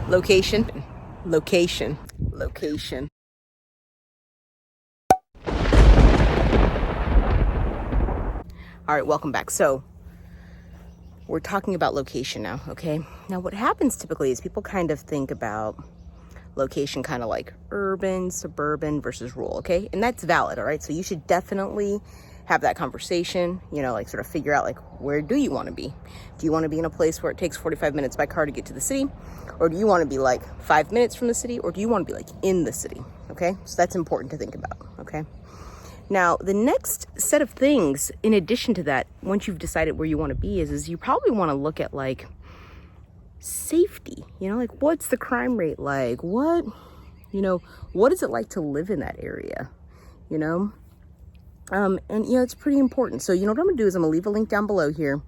Location, location, location. All right, welcome back. So we're talking about location now, okay? Now what happens typically is people kind of think about location kind of like urban, suburban versus rural, okay? And that's valid, all right? So you should definitely have that conversation, you know, like sort of figure out like, where do you want to be? Do you want to be in a place where it takes 45 minutes by car to get to the city? Or do you want to be like 5 minutes from the city? Or do you want to be like in the city, okay? So that's important to think about, okay? Now, the next set of things, in addition to that, once you've decided where you want to be is you probably want to look at like safety, you know, like what's the crime rate like? What is it like to live in that area, you know? And, you know, it's pretty important. So, you know, what I'm going to do is I'm going to leave a link down below here,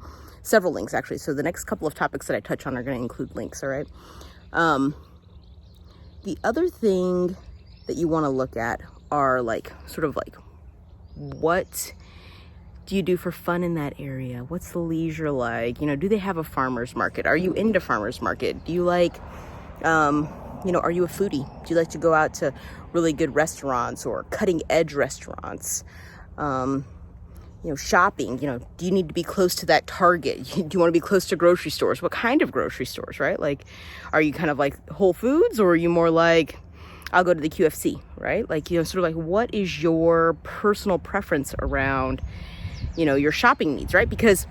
several links actually. So the next couple of topics that I touch on are going to include links, all right? The other thing that you want to look at are like, sort of like, what do you do for fun in that area? What's the leisure like? You know, do they have a farmer's market? Are you into farmer's market? Do you like, you know, are you a foodie? Do you like to go out to really good restaurants or cutting edge restaurants? You know, shopping, you know, do you need to be close to that Target? Do you want to be close to grocery stores? What kind of grocery stores, right? Like, are you kind of like Whole Foods, or are you more like, I'll go to the QFC, right? Like, you know, sort of like, what is your personal preference around, you know, your shopping needs, right? Because,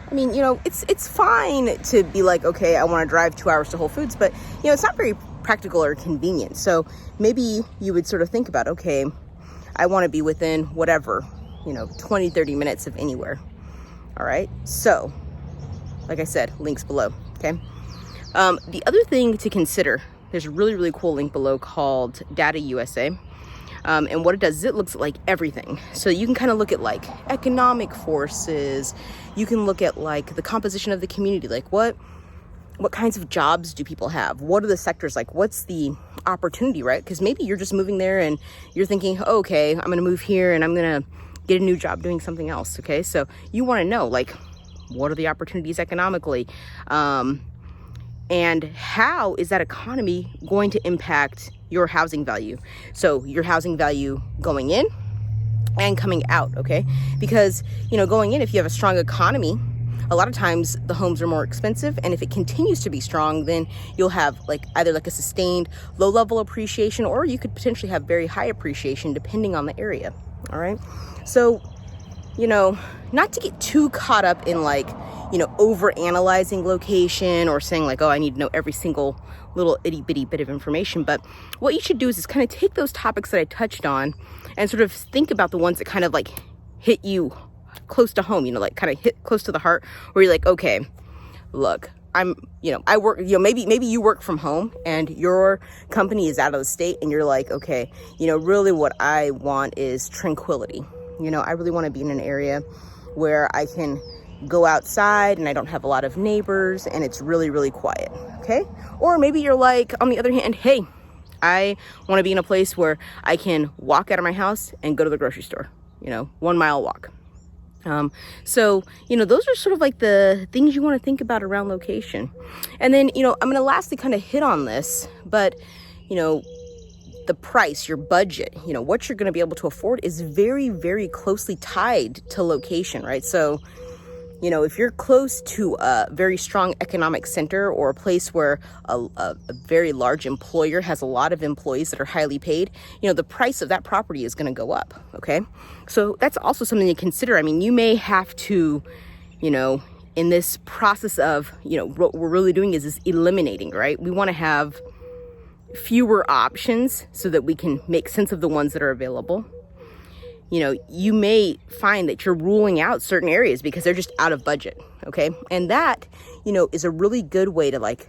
I mean, you know, it's fine to be like, okay, I want to drive 2 hours to Whole Foods, but, you know, it's not very practical or convenient. So maybe you would sort of think about, okay, I want to be within whatever, you know, 20, 30 minutes of anywhere. All right. So, like I said, links below. Okay. The other thing to consider, there's a really, really cool link below called Data USA. And what it does is it looks at like everything. So you can kind of look at like economic forces. You can look at like the composition of the community. Like what kinds of jobs do people have? What are the sectors like? What's the opportunity, right? Because maybe you're just moving there and you're thinking, oh, okay, I'm going to move here and I'm going to get a new job doing something else. Okay. So you want to know like, what are the opportunities economically? And how is that economy going to impact your housing value? So your housing value going in and coming out. Okay. Because, you know, going in, if you have a strong economy, a lot of times the homes are more expensive, and if it continues to be strong, then you'll have like either like a sustained low level appreciation, or you could potentially have very high appreciation depending on the area. All right. So, you know, not to get too caught up in like, you know, over analyzing location or saying like, oh, I need to know every single little itty bitty bit of information. But what you should do is kind of take those topics that I touched on and sort of think about the ones that kind of like hit you close to home, you know, like kind of hit close to the heart, where you're like, okay, look, I work, you know, maybe you work from home and your company is out of the state, and you're like, okay, you know, really what I want is tranquility. You know, I really want to be in an area where I can go outside and I don't have a lot of neighbors and it's really, really quiet. Okay. Or maybe you're like, on the other hand, hey, I want to be in a place where I can walk out of my house and go to the grocery store, you know, 1 mile walk. So, you know, those are sort of like the things you want to think about around location. And then, you know, I'm going to lastly kind of hit on this, but, you know, the price, your budget, you know, what you're going to be able to afford is very, very closely tied to location, right? So, you know, if you're close to a very strong economic center or a place where a very large employer has a lot of employees that are highly paid, you know, the price of that property is going to go up. Okay. So that's also something to consider. I mean, you may have to, you know, in this process of, you know, what we're really doing is eliminating, right? We want to have fewer options so that we can make sense of the ones that are available. You know, you may find that you're ruling out certain areas because they're just out of budget. Okay. And that, you know, is a really good way to like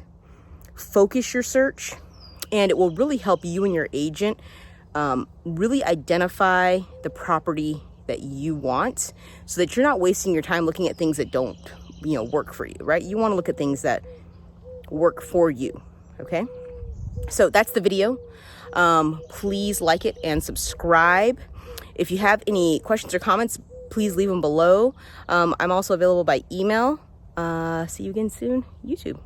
focus your search, and it will really help you and your agent really identify the property that you want, so that you're not wasting your time looking at things that don't, you know, work for you, right? You want to look at things that work for you. Okay. So that's the video. Please like it and subscribe. If you have any questions or comments, please leave them below. I'm also available by email. See you again soon. YouTube.